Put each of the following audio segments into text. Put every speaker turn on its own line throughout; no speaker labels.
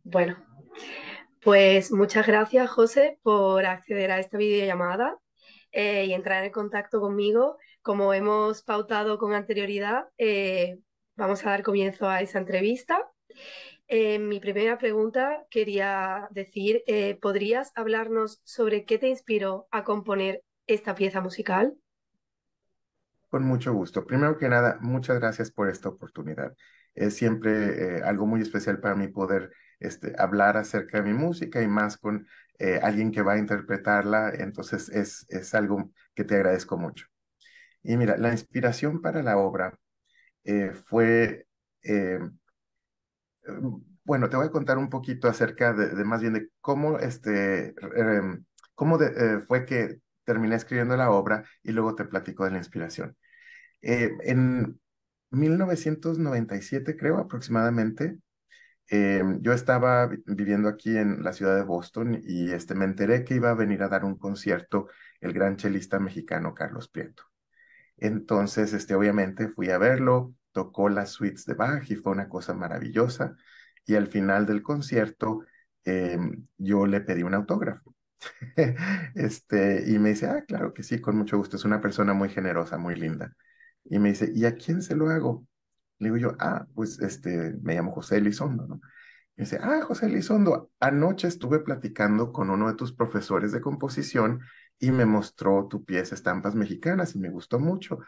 Bueno, pues muchas gracias, José, por acceder a esta videollamada y entrar en contacto conmigo. Como hemos pautado con anterioridad, vamos a dar comienzo a esa entrevista. Mi primera pregunta quería decir, ¿podrías hablarnos sobre qué te inspiró a componer esta pieza musical?
Con mucho gusto. Primero que nada, muchas gracias por esta oportunidad. Es siempre algo muy especial para mí poder hablar acerca de mi música y más con alguien que va a interpretarla. Entonces es algo que te agradezco mucho. Y mira, la inspiración para la obra fue, eh, bueno, te voy a contar un poquito acerca de más bien de cómo, fue que terminé escribiendo la obra y luego te platico de la inspiración. En 1997, creo aproximadamente, yo estaba viviendo aquí en la ciudad de Boston y me enteré que iba a venir a dar un concierto el gran chelista mexicano Carlos Prieto. Entonces, obviamente fui a verlo, tocó las suites de Bach y fue una cosa maravillosa. Y al final del concierto, yo le pedí un autógrafo. Y me dice, ah, claro que sí, con mucho gusto. Es una persona muy generosa, muy linda. Y me dice, ¿y a quién se lo hago? Le digo yo, ah, pues me llamo José Elizondo, ¿no? Me dice, ah, José Elizondo, anoche estuve platicando con uno de tus profesores de composición y me mostró tu pieza Estampas Mexicanas y me gustó mucho.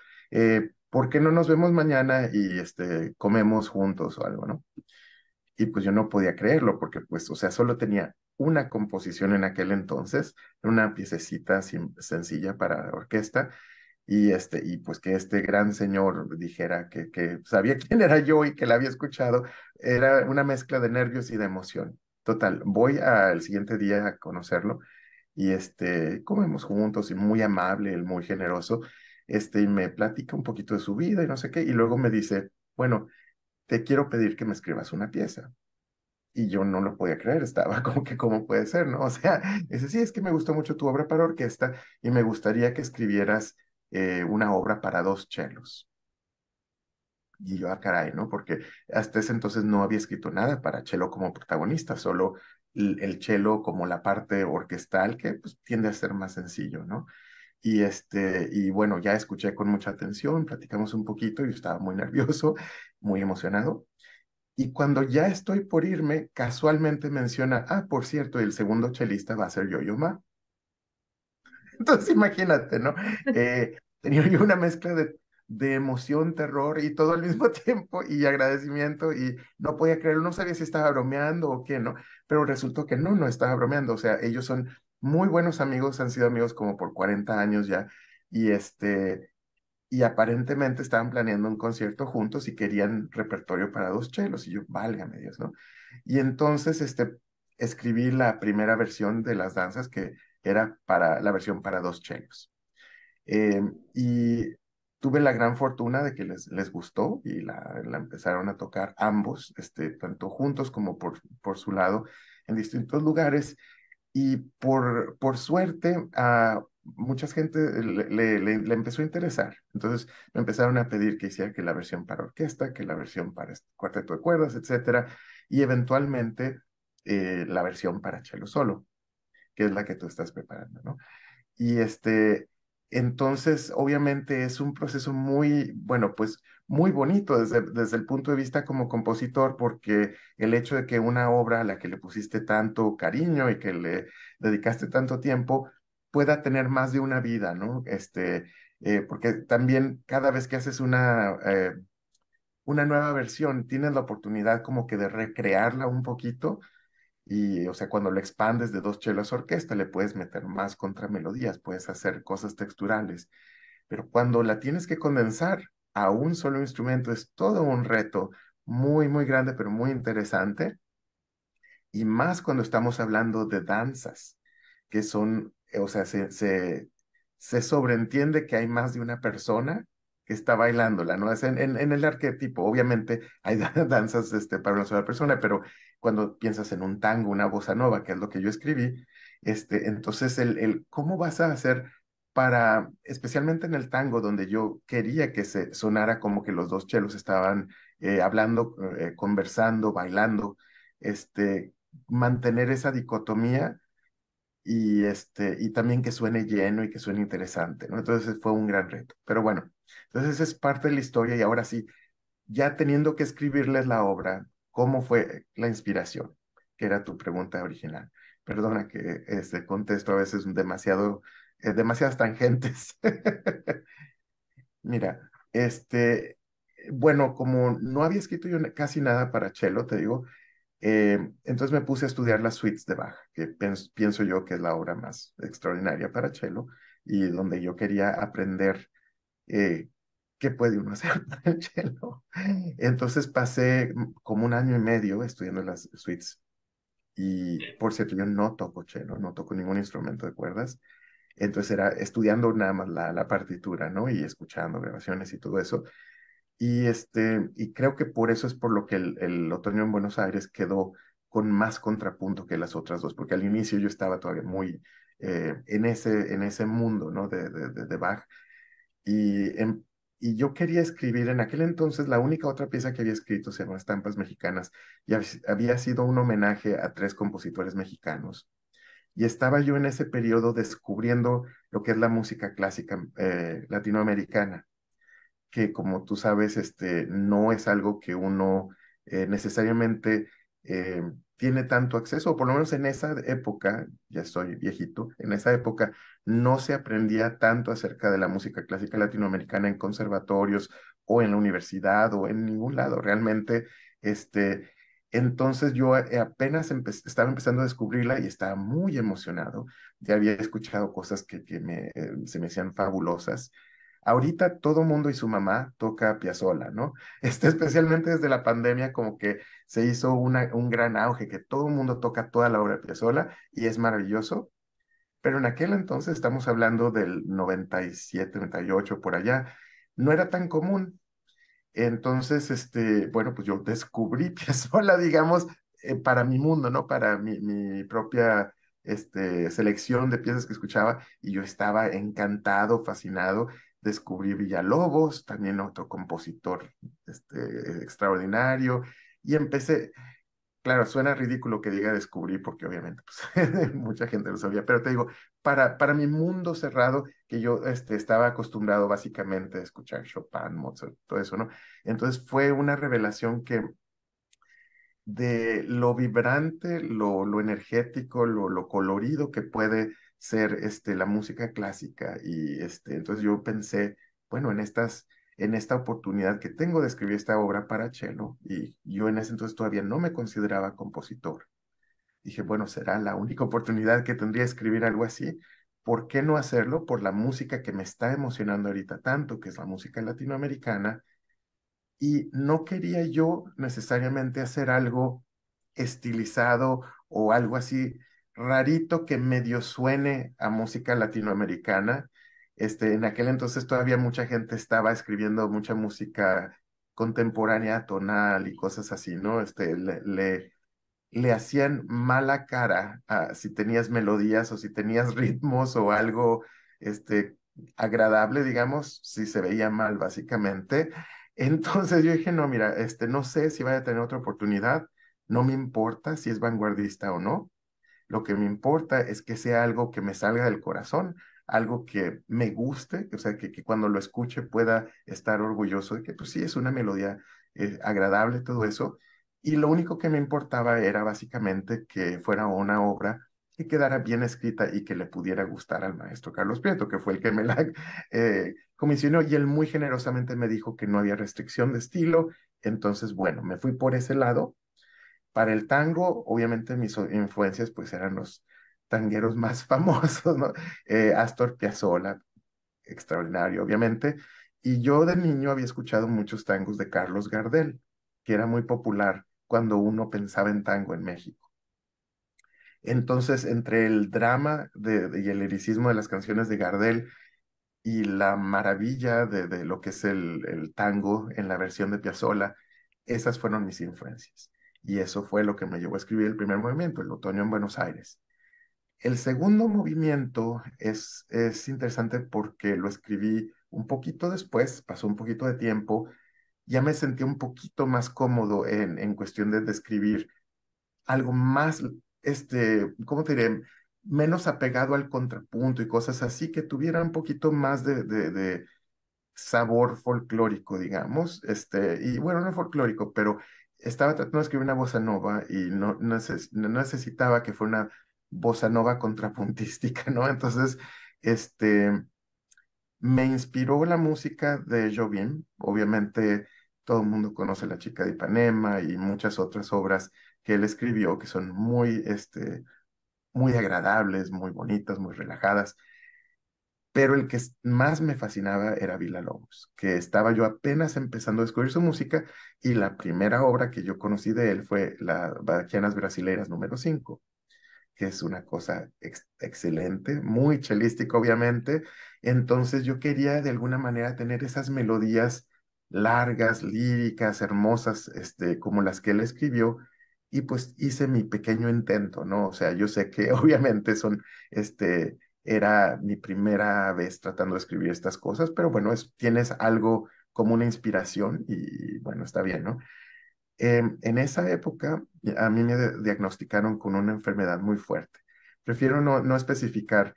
¿Por qué no nos vemos mañana y comemos juntos o algo, ¿no? Y pues yo no podía creerlo porque pues, o sea, solo tenía una composición en aquel entonces, una piececita sencilla para orquesta y pues que este gran señor dijera que sabía quién era yo y que la había escuchado, era una mezcla de nervios y de emoción. Total, voy al siguiente día a conocerlo y comemos juntos y muy amable, él muy generoso, y me platica un poquito de su vida y no sé qué, y luego me dice, bueno, te quiero pedir que me escribas una pieza. Y yo no lo podía creer, estaba como que, ¿cómo puede ser, no? O sea, dice, sí, es que me gustó mucho tu obra para orquesta y me gustaría que escribieras una obra para dos chelos. Y yo, ah, caray, ¿no? Porque hasta ese entonces no había escrito nada para chelo como protagonista, solo el chelo como la parte orquestal, que pues tiende a ser más sencillo, ¿no? Y bueno, ya escuché con mucha atención, platicamos un poquito, y yo estaba muy nervioso, muy emocionado. Y cuando ya estoy por irme, casualmente menciona, ah, por cierto, el segundo chelista va a ser Yo-Yo Ma. Entonces imagínate, ¿no? Tenía yo una mezcla de emoción, terror y todo al mismo tiempo y agradecimiento y no podía creerlo, no sabía si estaba bromeando o qué, ¿no? Pero resultó que no estaba bromeando, o sea, ellos son muy buenos amigos, han sido amigos como por 40 años ya y y aparentemente estaban planeando un concierto juntos y querían repertorio para dos chelos. Y yo, válgame Dios, ¿no? Y entonces, escribí la primera versión de las danzas que era para la versión para dos chelos. Y tuve la gran fortuna de que les gustó y la empezaron a tocar ambos, tanto juntos como por su lado, en distintos lugares. Y por suerte, a mucha gente le empezó a interesar. Entonces me empezaron a pedir que hiciera que la versión para orquesta, que la versión para cuarteto de cuerdas, etcétera. Y eventualmente la versión para cello solo, que es la que tú estás preparando, ¿no? Y entonces, obviamente es un proceso muy, bueno, pues muy bonito desde el punto de vista como compositor, porque el hecho de que una obra a la que le pusiste tanto cariño y que le dedicaste tanto tiempo pueda tener más de una vida, ¿no? Porque también cada vez que haces una nueva versión, tienes la oportunidad como que de recrearla un poquito y, o sea, cuando lo expandes de dos chelos a orquesta, le puedes meter más contramelodías, puedes hacer cosas texturales. Pero cuando la tienes que condensar a un solo instrumento, es todo un reto muy, muy grande, pero muy interesante. Y más cuando estamos hablando de danzas, que son, o sea, se sobreentiende que hay más de una persona que está bailándola, ¿no? Es en el arquetipo, obviamente hay danzas para una sola persona, pero cuando piensas en un tango, una bossa nova, que es lo que yo escribí, entonces ¿cómo vas a hacer para, especialmente en el tango, donde yo quería que se sonara como que los dos chelos estaban hablando, conversando, bailando, mantener esa dicotomía y también que suene lleno y que suene interesante, ¿no? Entonces fue un gran reto. Pero bueno, entonces es parte de la historia y ahora sí, ya teniendo que escribirles la obra, ¿cómo fue la inspiración? Que era tu pregunta original. Perdona que contesto a veces demasiadas tangentes. Mira, bueno, como no había escrito yo casi nada para cello, te digo, entonces me puse a estudiar las suites de Bach, que pienso yo que es la obra más extraordinaria para cello y donde yo quería aprender eh, qué puede uno hacer para el cello. Entonces pasé como un año y medio estudiando las suites y, por cierto, yo no toco cello, no toco ningún instrumento de cuerdas. Entonces era estudiando nada más la partitura, ¿no? Y escuchando grabaciones y todo eso. Y creo que por eso es por lo que el otoño en Buenos Aires quedó con más contrapunto que las otras dos, porque al inicio yo estaba todavía muy en ese mundo, ¿no? De Bach. Y, em- y yo quería escribir, en aquel entonces, la única otra pieza que había escrito se llama Estampas Mexicanas, y había sido un homenaje a tres compositores mexicanos. Y estaba yo en ese periodo descubriendo lo que es la música clásica latinoamericana, que como tú sabes, no es algo que uno necesariamente tiene tanto acceso, o por lo menos en esa época, ya estoy viejito, en esa época no se aprendía tanto acerca de la música clásica latinoamericana en conservatorios o en la universidad o en ningún lado. Realmente, entonces yo apenas estaba empezando a descubrirla y estaba muy emocionado. Ya había escuchado cosas que se me hacían fabulosas. Ahorita todo mundo y su mamá toca Piazzolla, ¿no? Especialmente desde la pandemia, como que se hizo un gran auge, que todo el mundo toca toda la obra de Piazzolla y es maravilloso. Pero en aquel entonces, estamos hablando del 97, 98, por allá, no era tan común. Entonces, bueno, pues yo descubrí Piazzolla, digamos, para mi mundo, ¿no? Para mi propia selección de piezas que escuchaba, y yo estaba encantado, fascinado. Descubrí Villalobos, también otro compositor extraordinario, y empecé. Claro, suena ridículo que diga descubrí, porque obviamente pues, mucha gente lo sabía, pero te digo, para mi mundo cerrado, que yo estaba acostumbrado básicamente a escuchar Chopin, Mozart, todo eso, ¿no? Entonces fue una revelación que de lo vibrante, lo energético, lo colorido que puede ser la música clásica. Y entonces yo pensé, bueno, en esta oportunidad que tengo de escribir esta obra para cello, y yo en ese entonces todavía no me consideraba compositor. Dije, bueno, será la única oportunidad que tendría de escribir algo así. ¿Por qué no hacerlo? Por la música que me está emocionando ahorita tanto, que es la música latinoamericana, y no quería yo necesariamente hacer algo estilizado o algo así rarito que medio suene a música latinoamericana. En aquel entonces todavía mucha gente estaba escribiendo mucha música contemporánea, tonal y cosas así, ¿no? Le hacían mala cara si tenías melodías o si tenías ritmos o algo agradable, digamos, si se veía mal, básicamente. Entonces yo dije, no, mira, no sé si vaya a tener otra oportunidad, no me importa si es vanguardista o no, lo que me importa es que sea algo que me salga del corazón, algo que me guste, o sea, que cuando lo escuche pueda estar orgulloso de que, pues sí, es una melodía agradable, todo eso. Y lo único que me importaba era básicamente que fuera una obra que quedara bien escrita y que le pudiera gustar al maestro Carlos Prieto, que fue el que me la comisionó, y él muy generosamente me dijo que no había restricción de estilo. Entonces, bueno, me fui por ese lado. Para el tango, obviamente mis influencias pues eran los tangueros más famosos, ¿no? Astor Piazzolla, extraordinario, obviamente. Y yo de niño había escuchado muchos tangos de Carlos Gardel, que era muy popular cuando uno pensaba en tango en México. Entonces, entre el drama y el liricismo de las canciones de Gardel y la maravilla de lo que es el tango en la versión de Piazzolla, esas fueron mis influencias. Y eso fue lo que me llevó a escribir el primer movimiento, el Otoño en Buenos Aires. El segundo movimiento es interesante porque lo escribí un poquito después, pasó un poquito de tiempo, ya me sentí un poquito más cómodo en cuestión de escribir algo más, ¿cómo te diré? Menos apegado al contrapunto y cosas así, que tuviera un poquito más de sabor folclórico, digamos, y bueno, no folclórico, pero estaba tratando de escribir una bossa nova y no necesitaba que fuera una bossa nova contrapuntística, ¿no? Entonces, este, me inspiró la música de Jobim, obviamente todo el mundo conoce La chica de Ipanema y muchas otras obras que él escribió que son muy agradables, muy bonitas, muy relajadas, pero el que más me fascinaba era Villa-Lobos, que estaba yo apenas empezando a descubrir su música y la primera obra que yo conocí de él fue la Baquianas Brasileiras número 5, que es una cosa excelente, muy chelística obviamente. Entonces yo quería de alguna manera tener esas melodías largas, líricas, hermosas, como las que él escribió, y pues hice mi pequeño intento, ¿no? O sea, yo sé que obviamente era mi primera vez tratando de escribir estas cosas, pero bueno, tienes algo como una inspiración y bueno, está bien, ¿no? En esa época, a mí me diagnosticaron con una enfermedad muy fuerte. Prefiero no especificar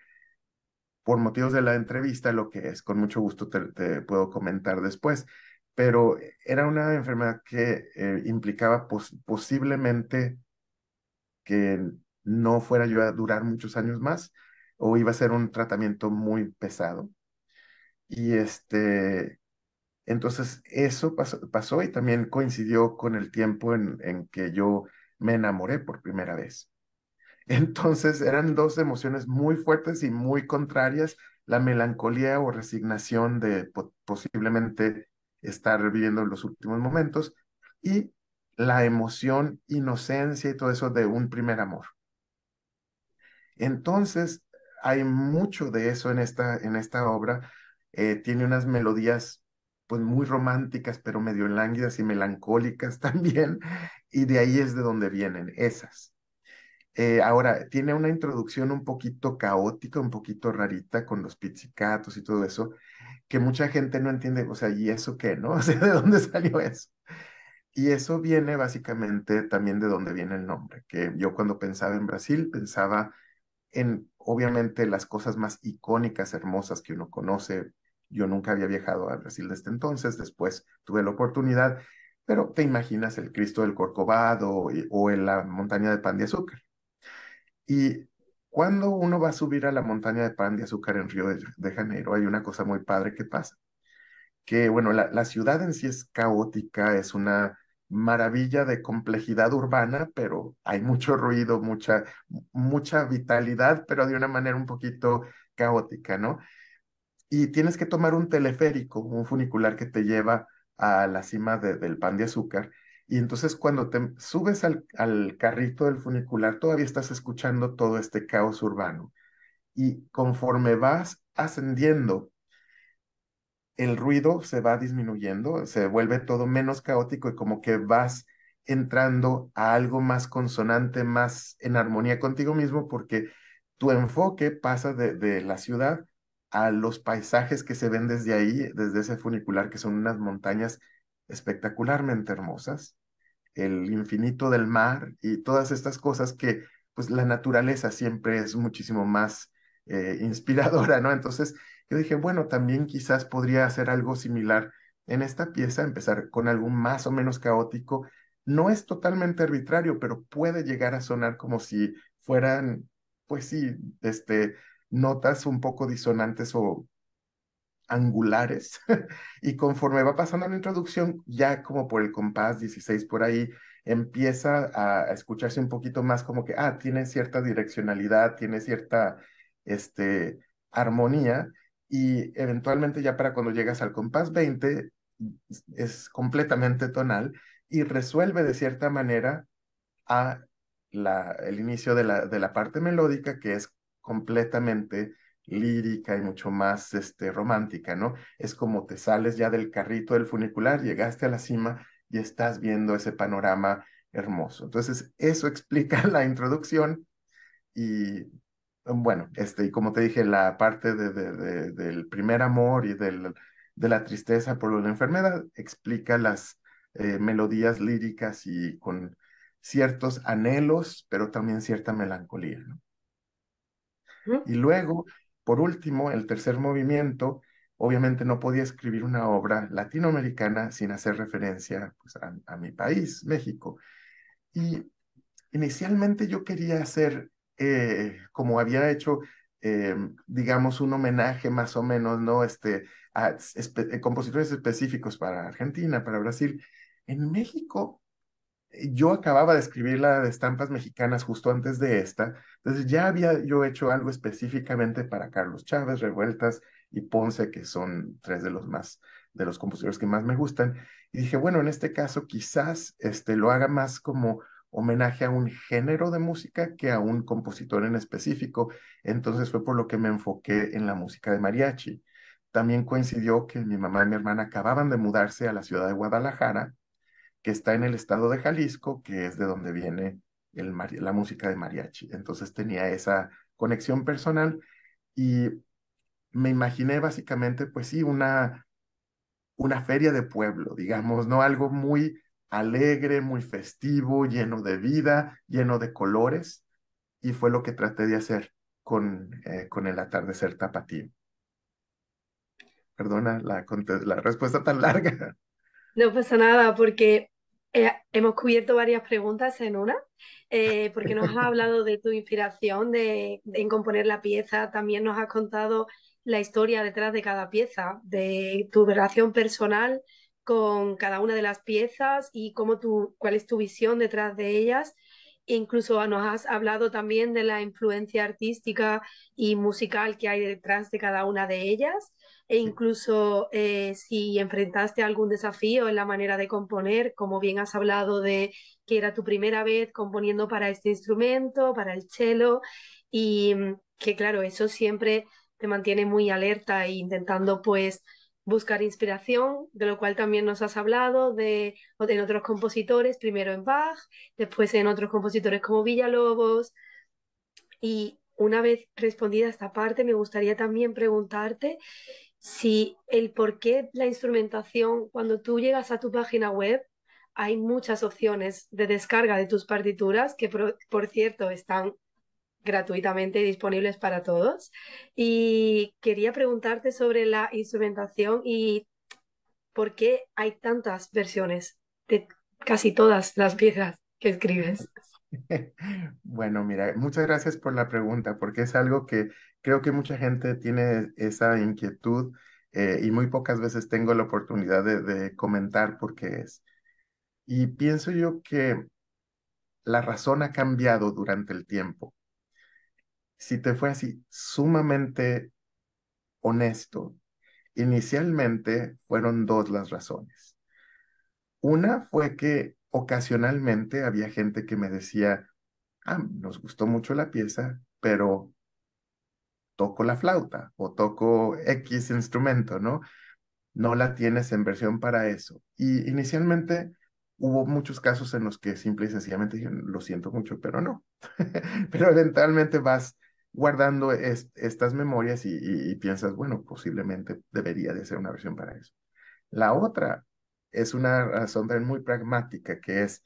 por motivos de la entrevista lo que es. Con mucho gusto te puedo comentar después. Pero era una enfermedad que implicaba posiblemente que no fuera yo a durar muchos años más o iba a ser un tratamiento muy pesado. Y entonces eso pasó y también coincidió con el tiempo en que yo me enamoré por primera vez. Entonces eran dos emociones muy fuertes y muy contrarias, la melancolía o resignación de posiblemente estar viviendo los últimos momentos y la emoción, inocencia y todo eso de un primer amor. Entonces, hay mucho de eso en esta obra. Tiene unas melodías pues muy románticas, pero medio lánguidas y melancólicas también, y de ahí es de donde vienen esas. Ahora, tiene una introducción un poquito caótica, un poquito rarita con los pizzicatos y todo eso, que mucha gente no entiende, o sea, ¿y eso qué, no? O sea, ¿de dónde salió eso? Y eso viene básicamente también de donde viene el nombre, que yo cuando pensaba en Brasil pensaba en, obviamente, las cosas más icónicas, hermosas que uno conoce. Yo nunca había viajado a Brasil desde entonces, después tuve la oportunidad, pero te imaginas el Cristo del Corcovado o en la montaña de pan de azúcar. Y cuando uno va a subir a la montaña de pan de azúcar en Río de Janeiro, hay una cosa muy padre que pasa, que bueno, la ciudad en sí es caótica, es una maravilla de complejidad urbana, pero hay mucho ruido, mucha vitalidad, pero de una manera un poquito caótica, ¿no? Y tienes que tomar un teleférico, un funicular que te lleva a la cima del Pan de Azúcar. Y entonces cuando te subes al carrito del funicular, todavía estás escuchando todo este caos urbano. Y conforme vas ascendiendo, el ruido se va disminuyendo, se vuelve todo menos caótico y como que vas entrando a algo más consonante, más en armonía contigo mismo, porque tu enfoque pasa de la ciudad a los paisajes que se ven desde ahí, desde ese funicular, que son unas montañas espectacularmente hermosas, el infinito del mar y todas estas cosas que pues la naturaleza siempre es muchísimo más inspiradora, ¿no? Entonces yo dije, bueno, también quizás podría hacer algo similar en esta pieza, empezar con algo más o menos caótico. No es totalmente arbitrario, pero puede llegar a sonar como si fueran, pues sí, notas un poco disonantes o angulares y conforme va pasando la introducción, ya como por el compás 16 por ahí, empieza a escucharse un poquito más como que, tiene cierta direccionalidad, tiene cierta, armonía y eventualmente ya para cuando llegas al compás 20 es completamente tonal y resuelve de cierta manera a el inicio de la parte melódica, que es completamente lírica y mucho más romántica, ¿no? Es como te sales ya del carrito del funicular, llegaste a la cima y estás viendo ese panorama hermoso. Entonces, eso explica la introducción y, bueno, y como te dije, la parte del primer amor y de la tristeza por la enfermedad explica las melodías líricas y con ciertos anhelos, pero también cierta melancolía, ¿no?
Ujú.
Y luego, por último, el tercer movimiento, obviamente no podía escribir una obra latinoamericana sin hacer referencia pues, a mi país, México. Y inicialmente yo quería hacer, como había hecho, digamos, un homenaje más o menos, ¿no? A compositores específicos para Argentina, para Brasil. En México yo acababa de escribir la de estampas mexicanas justo antes de esta, entonces ya había yo hecho algo específicamente para Carlos Chávez, Revueltas y Ponce, que son tres de los compositores que más me gustan, y dije, bueno, en este caso quizás lo haga más como homenaje a un género de música que a un compositor en específico, entonces fue por lo que me enfoqué en la música de mariachi. También coincidió que mi mamá y mi hermana acababan de mudarse a la ciudad de Guadalajara, que está en el estado de Jalisco, que es de donde viene la música de mariachi. Entonces tenía esa conexión personal y me imaginé básicamente, pues sí, una feria de pueblo, digamos, ¿no? Algo muy alegre, muy festivo, lleno de vida, lleno de colores, y fue lo que traté de hacer con el atardecer tapatío. Perdona la respuesta tan larga.
No pasa nada porque hemos cubierto varias preguntas en una, porque nos has hablado de tu inspiración en componer la pieza, también nos has contado la historia detrás de cada pieza, de tu relación personal con cada una de las piezas y cuál es tu visión detrás de ellas. E incluso nos has hablado también de la influencia artística y musical que hay detrás de cada una de ellas e
Sí.
incluso si enfrentaste algún desafío en la manera de componer, como bien has hablado de que era tu primera vez componiendo para este instrumento, para el cello, y que claro, eso siempre te mantiene muy alerta e intentando pues buscar inspiración, de lo cual también nos has hablado en otros compositores, primero en Bach, después en otros compositores como Villalobos, y una vez respondida esta parte, me gustaría también preguntarte si el por qué la instrumentación, cuando tú llegas a tu página web, hay muchas opciones de descarga de tus partituras que, por cierto, están gratuitamente disponibles para todos. Y quería preguntarte sobre la instrumentación y por qué hay tantas versiones de casi todas las piezas que escribes.
Bueno, mira, muchas gracias por la pregunta, porque es algo que creo que mucha gente tiene esa inquietud y muy pocas veces tengo la oportunidad de comentar por qué es. Y pienso yo que la razón ha cambiado durante el tiempo. Si te fue así sumamente honesto, inicialmente fueron dos las razones. Una fue que ocasionalmente había gente que me decía, ah, nos gustó mucho la pieza, pero toco la flauta o toco X instrumento, ¿no? No la tienes en versión para eso. Y inicialmente hubo muchos casos en los que simple y sencillamente dije, lo siento mucho, pero no. Pero eventualmente vas guardando estas memorias y piensas, bueno, posiblemente debería de ser una versión para eso. La otra es una razón también muy pragmática, que es,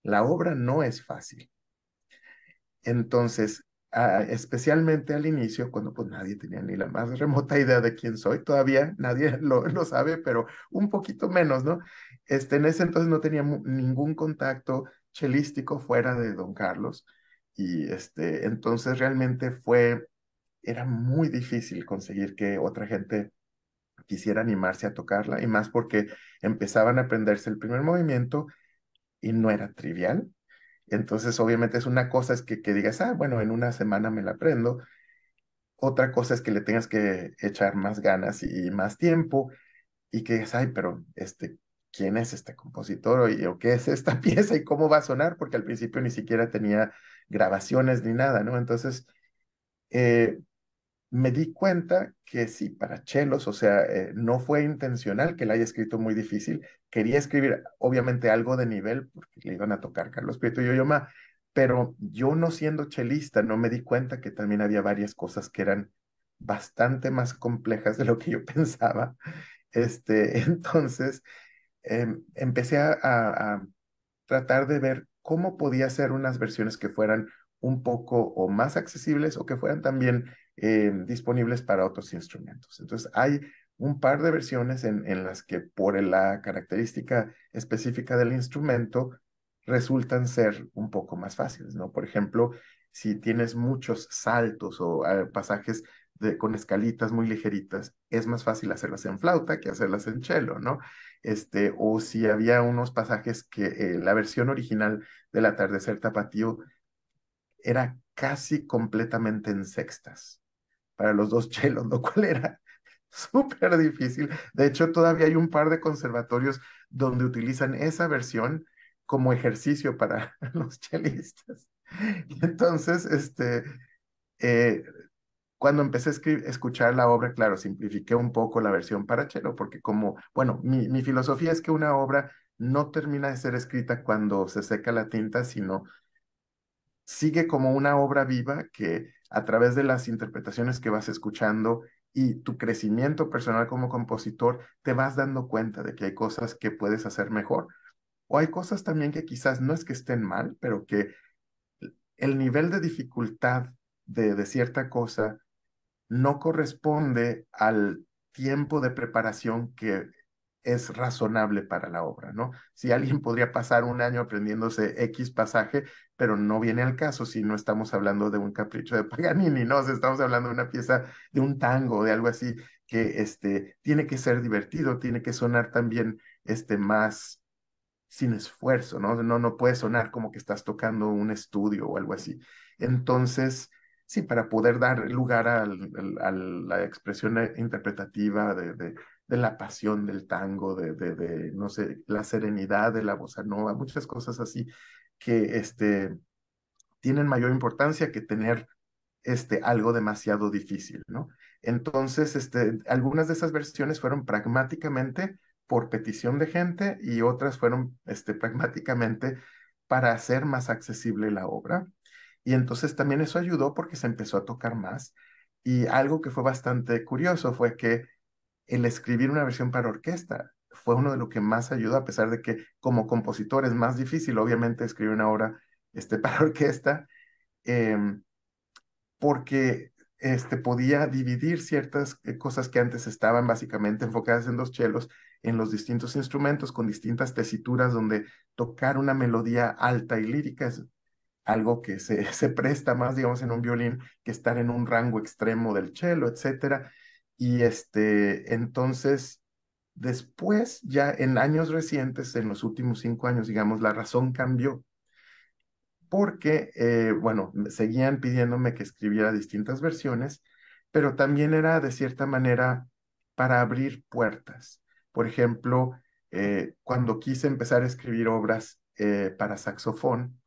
la obra no es fácil. Entonces, especialmente al inicio, cuando pues nadie tenía ni la más remota idea de quién soy, todavía nadie lo sabe, pero un poquito menos, ¿no? En ese entonces no tenía ningún contacto chelístico fuera de Don Carlos y entonces realmente era muy difícil conseguir que otra gente quisiera animarse a tocarla y más porque empezaban a aprenderse el primer movimiento y no era trivial. Entonces, obviamente es una cosa es que digas, ah, bueno, en una semana me la aprendo. Otra cosa es que le tengas que echar más ganas y más tiempo y que digas, ay, pero ¿quién es este compositor o qué es esta pieza y cómo va a sonar? Porque al principio ni siquiera tenía grabaciones ni nada, ¿no? Entonces, eh, me di cuenta que sí, para chelos, o sea, no fue intencional que la haya escrito muy difícil. Quería escribir, obviamente, algo de nivel, porque le iban a tocar Carlos Prieto y Yo-Yo Ma, pero yo no siendo chelista, no me di cuenta que también había varias cosas que eran bastante más complejas de lo que yo pensaba. Entonces, empecé a tratar de ver cómo podía hacer unas versiones que fueran un poco o más accesibles o que fueran también disponibles para otros instrumentos. Entonces, hay un par de versiones en las que por la característica específica del instrumento resultan ser un poco más fáciles, ¿no? Por ejemplo, si tienes muchos saltos o pasajes con escalitas muy ligeritas, es más fácil hacerlas en flauta que hacerlas en cello, ¿no? O si había unos pasajes que la versión original del Atardecer Tapatío era casi completamente en sextas para los dos chelos, lo cual era súper difícil. De hecho, todavía hay un par de conservatorios donde utilizan esa versión como ejercicio para los chelistas. Y entonces, eh, cuando empecé a escuchar la obra, claro, simplifiqué un poco la versión para cello, porque como, bueno, mi filosofía es que una obra no termina de ser escrita cuando se seca la tinta, sino sigue como una obra viva que a través de las interpretaciones que vas escuchando y tu crecimiento personal como compositor, te vas dando cuenta de que hay cosas que puedes hacer mejor, o hay cosas también que quizás no es que estén mal, pero que el nivel de dificultad de cierta cosa no corresponde al tiempo de preparación que es razonable para la obra, ¿no? Si alguien podría pasar un año aprendiéndose X pasaje, pero no viene al caso si no estamos hablando de un capricho de Paganini, ¿no? O sea, estamos hablando de una pieza de un tango, de algo así, que tiene que ser divertido, tiene que sonar también más sin esfuerzo, ¿no? No puede sonar como que estás tocando un estudio o algo así. Entonces, sí, para poder dar lugar a la expresión interpretativa de la pasión del tango, no sé, la serenidad de la bossa nova, muchas cosas así que tienen mayor importancia que tener algo demasiado difícil, ¿no? Entonces, algunas de esas versiones fueron pragmáticamente por petición de gente y otras fueron pragmáticamente para hacer más accesible la obra. Y entonces también eso ayudó porque se empezó a tocar más. Y algo que fue bastante curioso fue que el escribir una versión para orquesta fue uno de lo que más ayudó, a pesar de que como compositor es más difícil, obviamente, escribir una obra para orquesta. em, Porque podía dividir ciertas cosas que antes estaban básicamente enfocadas en dos chelos, en los distintos instrumentos, con distintas tesituras, donde tocar una melodía alta y lírica es algo que se presta más, digamos, en un violín que estar en un rango extremo del cello, etcétera. Y entonces, después, ya en años recientes, en los últimos 5 años, digamos, la razón cambió porque, bueno, seguían pidiéndome que escribiera distintas versiones, pero también era de cierta manera para abrir puertas. Por ejemplo, cuando quise empezar a escribir obras para saxofón,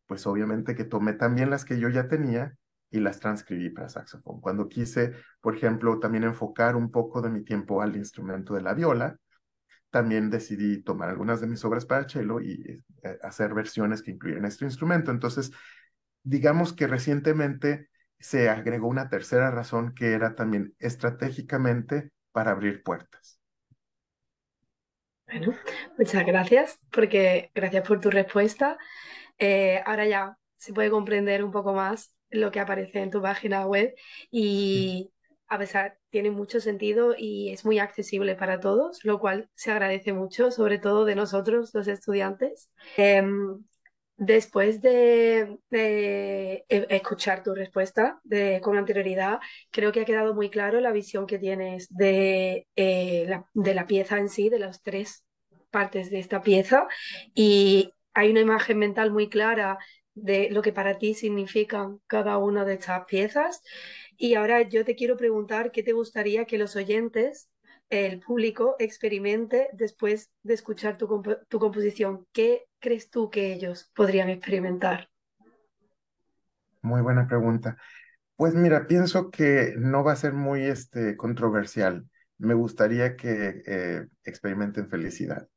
pues obviamente que tomé también las que yo ya tenía y las transcribí para saxofón. Cuando quise, por ejemplo, también enfocar un poco de mi tiempo al instrumento de la viola, también decidí tomar algunas de mis obras para cello y hacer versiones que incluyeran este instrumento. Entonces, digamos que recientemente se agregó una tercera razón que era también estratégicamente para abrir puertas.
Bueno, muchas gracias, porque gracias por tu respuesta. Ahora ya se puede comprender un poco más lo que aparece en tu página web y a pesar, tiene mucho sentido y es muy accesible para todos, lo cual se agradece mucho, sobre todo de nosotros, los estudiantes. Después de escuchar tu respuesta con anterioridad, creo que ha quedado muy claro la visión que tienes de la pieza en sí, de las tres partes de esta pieza, y hay una imagen mental muy clara de lo que para ti significan cada una de estas piezas. Y ahora yo te quiero preguntar qué te gustaría que los oyentes, el público, experimente después de escuchar tu composición. ¿Qué crees tú que ellos podrían experimentar?
Muy buena pregunta. Pues mira, pienso que no va a ser muy controversial. Me gustaría que experimenten felicidad.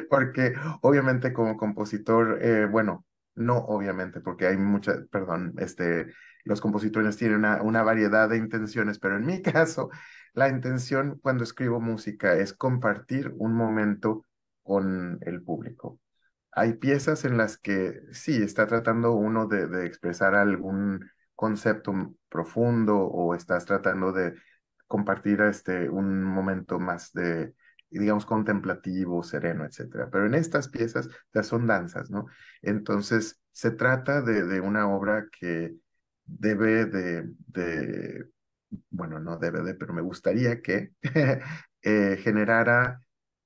Porque obviamente como compositor, bueno, no obviamente, porque hay muchas, perdón, los compositores tienen una variedad de intenciones, pero en mi caso, la intención cuando escribo música es compartir un momento con el público. Hay piezas en las que sí, está tratando uno de expresar algún concepto profundo o estás tratando de compartir un momento más de, digamos, contemplativo, sereno, etcétera. Pero en estas piezas ya son danzas, ¿no? Entonces, se trata de una obra que debe bueno, no debe de, pero me gustaría que generara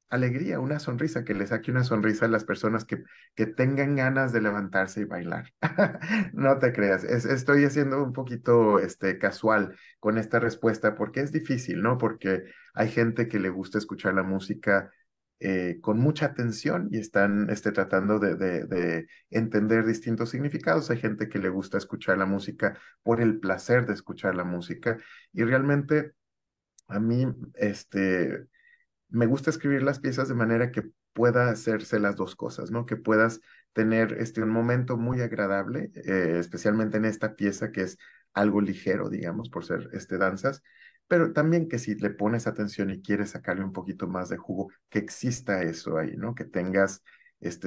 alegría, una sonrisa, que le saque una sonrisa a las personas que tengan ganas de levantarse y bailar. No te creas, estoy haciendo un poquito casual con esta respuesta porque es difícil, ¿no? Porque hay gente que le gusta escuchar la música con mucha atención y están tratando de entender distintos significados. Hay gente que le gusta escuchar la música por el placer de escuchar la música y realmente a mí, me gusta escribir las piezas de manera que pueda hacerse las dos cosas, ¿no? Que puedas tener un momento muy agradable, especialmente en esta pieza que es algo ligero, digamos, por ser danzas, pero también que si le pones atención y quieres sacarle un poquito más de jugo, que exista eso ahí, ¿no? Que tengas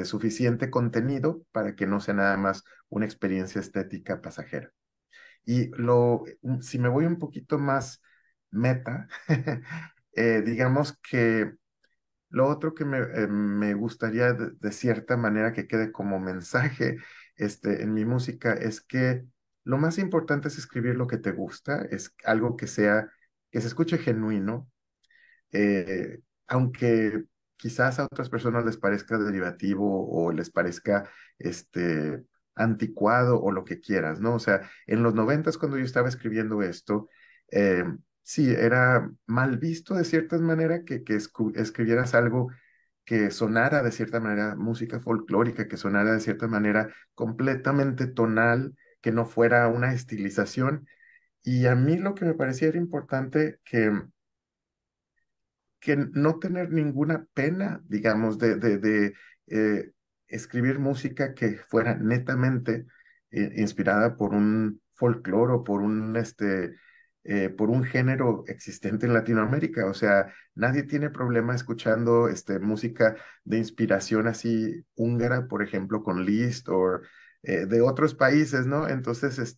suficiente contenido para que no sea nada más una experiencia estética pasajera. Y si me voy un poquito más meta, digamos que lo otro que me gustaría de cierta manera que quede como mensaje en mi música es que lo más importante es escribir lo que te gusta, es algo que se escuche genuino, aunque quizás a otras personas les parezca derivativo o les parezca anticuado o lo que quieras, ¿no? O sea, en los noventas cuando yo estaba escribiendo esto, eh, sí, era mal visto de cierta manera que escribieras algo que sonara de cierta manera música folclórica, que sonara de cierta manera completamente tonal, que no fuera una estilización. Y a mí lo que me parecía era importante que no tener ninguna pena, digamos, de escribir música que fuera netamente inspirada por un folclore o por un género existente en Latinoamérica. O sea, nadie tiene problema escuchando música de inspiración así húngara, por ejemplo, con Liszt o de otros países, ¿no? Entonces,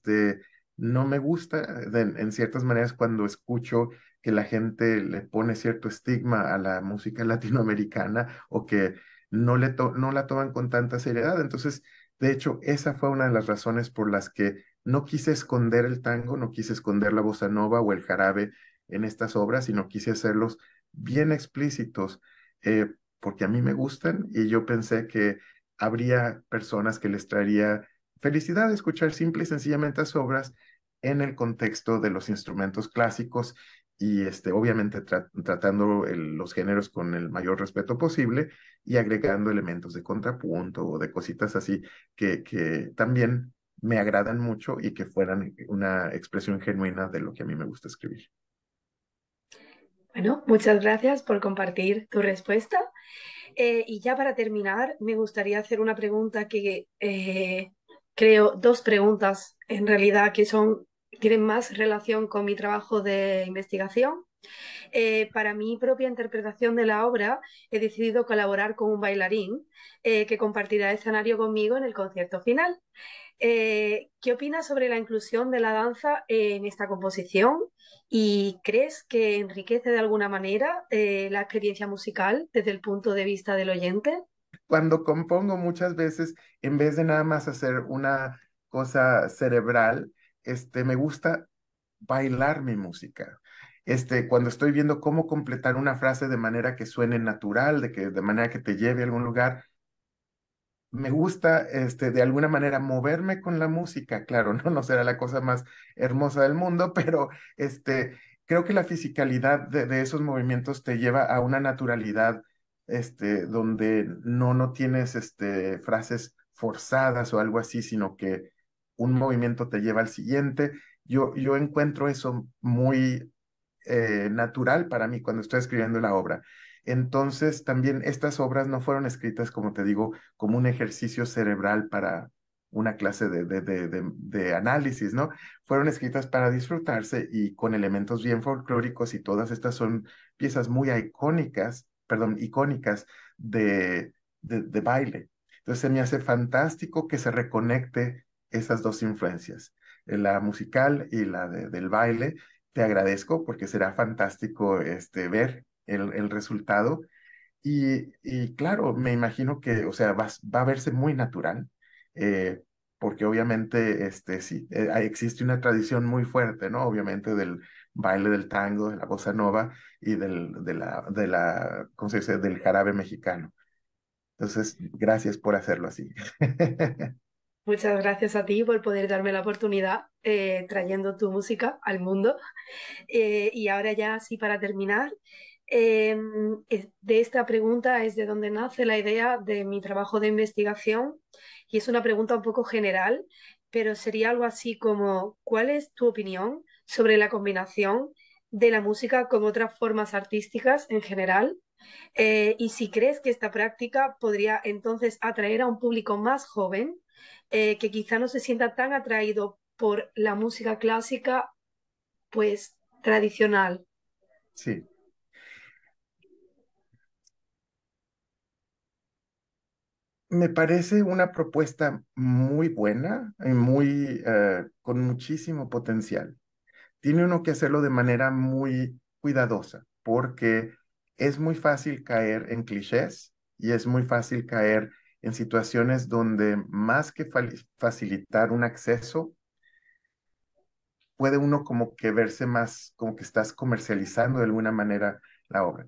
no me gusta en ciertas maneras cuando escucho que la gente le pone cierto estigma a la música latinoamericana o que no la toman con tanta seriedad. Entonces, de hecho, esa fue una de las razones por las que no quise esconder el tango, no quise esconder la bossa nova o el jarabe en estas obras, sino quise hacerlos bien explícitos, porque a mí me gustan y yo pensé que habría personas que les traería felicidad escuchar simple y sencillamente las obras en el contexto de los instrumentos clásicos y obviamente tratando los géneros con el mayor respeto posible y agregando elementos de contrapunto o de cositas así que también me agradan mucho y que fueran una expresión genuina de lo que a mí me gusta escribir.
Bueno, muchas gracias por compartir tu respuesta. Y ya para terminar, me gustaría hacer una pregunta que creo, dos preguntas en realidad que tienen más relación con mi trabajo de investigación. Para mi propia interpretación de la obra, he decidido colaborar con un bailarín que compartirá escenario conmigo en el concierto final. ¿Qué opinas sobre la inclusión de la danza en esta composición? ¿Y crees que enriquece de alguna manera la experiencia musical desde el punto de vista del oyente?
Cuando compongo muchas veces, en vez de nada más hacer una cosa cerebral, me gusta bailar mi música. Cuando estoy viendo cómo completar una frase de manera que suene natural, de manera que te lleve a algún lugar, me gusta, de alguna manera moverme con la música. Claro, no será la cosa más hermosa del mundo, pero, creo que la fisicalidad de esos movimientos te lleva a una naturalidad, donde no tienes, frases forzadas o algo así, sino que un movimiento te lleva al siguiente. Yo encuentro eso muy natural para mí cuando estoy escribiendo la obra. Entonces, también estas obras no fueron escritas, como te digo, como un ejercicio cerebral para una clase de análisis, ¿no? Fueron escritas para disfrutarse y con elementos bien folclóricos y todas estas son piezas muy icónicas, perdón, icónicas de baile. Entonces se me hace fantástico que se reconecte esas dos influencias, la musical y del baile. Te agradezco porque será fantástico ver el resultado. Y claro, me imagino que, o sea, va a verse muy natural, eh, porque obviamente, sí, existe una tradición muy fuerte, ¿no? Obviamente del baile del tango, de la bossa nova y ¿cómo se dice? Del jarabe mexicano. Entonces, gracias por hacerlo así.
Muchas gracias a ti por poder darme la oportunidad trayendo tu música al mundo. Y ahora ya, así para terminar, de esta pregunta es de donde nace la idea de mi trabajo de investigación y es una pregunta un poco general, pero sería algo así como, ¿cuál es tu opinión sobre la combinación de la música con otras formas artísticas en general? Y si crees que esta práctica podría entonces atraer a un público más joven que quizá no se sienta tan atraído por la música clásica, pues tradicional.
Sí, me parece una propuesta muy buena y con muchísimo potencial. Tiene uno que hacerlo de manera muy cuidadosa, porque es muy fácil caer en clichés y es muy fácil caer en situaciones donde más que facilitar un acceso, puede uno como que verse más como que estás comercializando de alguna manera la obra.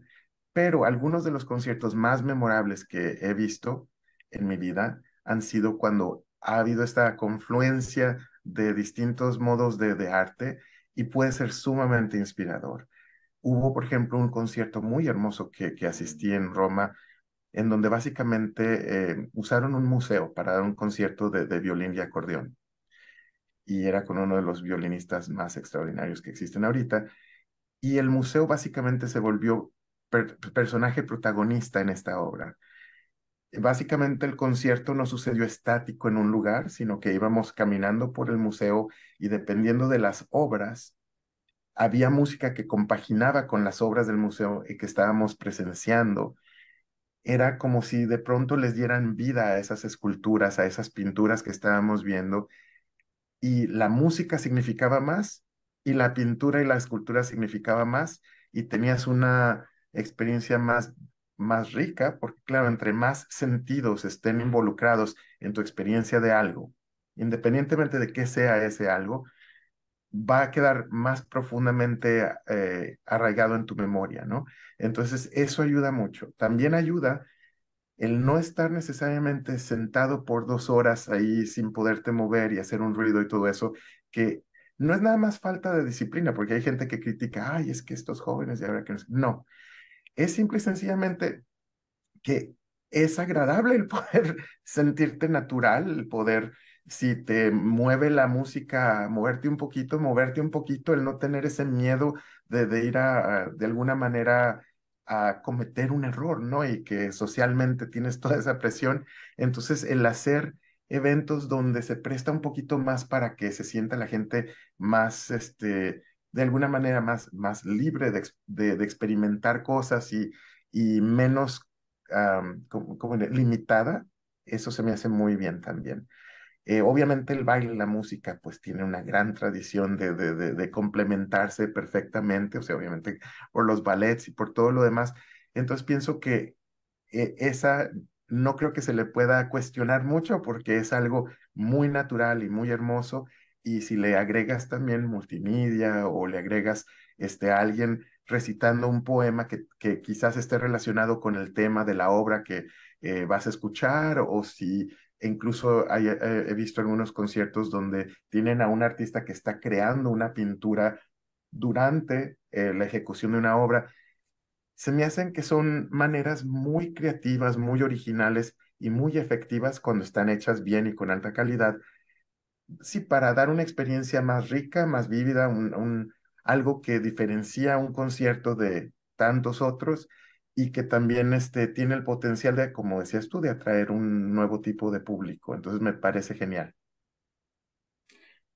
Pero algunos de los conciertos más memorables que he visto en mi vida han sido cuando ha habido esta confluencia de distintos modos de arte y puede ser sumamente inspirador. Hubo, por ejemplo, un concierto muy hermoso que asistí en Roma, en donde básicamente usaron un museo para dar un concierto de violín y acordeón. Y era con uno de los violinistas más extraordinarios que existen ahorita. Y el museo básicamente se volvió personaje protagonista en esta obra. Básicamente el concierto no sucedió estático en un lugar, sino que íbamos caminando por el museo y dependiendo de las obras, había música que compaginaba con las obras del museo y que estábamos presenciando. Era como si de pronto les dieran vida a esas esculturas, a esas pinturas que estábamos viendo, y la música significaba más, y la pintura y la escultura significaba más, y tenías una experiencia más rica, porque claro, entre más sentidos estén involucrados en tu experiencia de algo, independientemente de qué sea ese algo, va a quedar más profundamente arraigado en tu memoria, ¿no? Entonces, eso ayuda mucho. También ayuda el no estar necesariamente sentado por 2 horas ahí sin poderte mover y hacer un ruido y todo eso, que no es nada más falta de disciplina, porque hay gente que critica, ay, es que estos jóvenes y ahora que no, no, es simple y sencillamente que es agradable el poder sentirte natural, el poder, si te mueve la música, moverte un poquito, el no tener ese miedo de ir de alguna manera a cometer un error, ¿no? Y que socialmente tienes toda esa presión. Entonces, el hacer eventos donde se presta un poquito más para que se sienta la gente más, de alguna manera más libre de experimentar cosas y menos como limitada, eso se me hace muy bien también. Obviamente el baile y la música pues tiene una gran tradición de complementarse perfectamente, o sea, obviamente por los ballets y por todo lo demás. Entonces pienso que esa no creo que se le pueda cuestionar mucho porque es algo muy natural y muy hermoso. Y si le agregas también multimedia o le agregas a alguien recitando un poema que quizás esté relacionado con el tema de la obra que vas a escuchar, o si incluso he visto algunos conciertos donde tienen a un artista que está creando una pintura durante la ejecución de una obra, se me hacen que son maneras muy creativas, muy originales y muy efectivas cuando están hechas bien y con alta calidad. Sí, para dar una experiencia más rica, más vívida, algo que diferencia un concierto de tantos otros y que también tiene el potencial de, como decías tú, de atraer un nuevo tipo de público. Entonces me parece genial.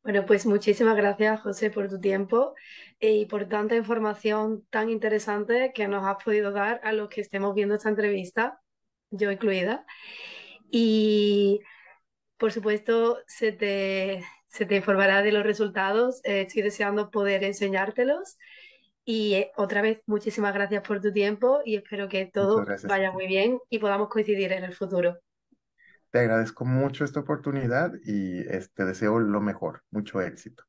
Bueno, pues muchísimas gracias, José, por tu tiempo y por tanta información tan interesante que nos has podido dar a los que estemos viendo esta entrevista, yo incluida. Y por supuesto, se te informará de los resultados. Estoy deseando poder enseñártelos. Y otra vez, muchísimas gracias por tu tiempo y espero que
Muchas
todo
gracias a
vaya
ti.
muy bien y podamos coincidir en el futuro.
Te agradezco mucho esta oportunidad y deseo lo mejor, mucho éxito.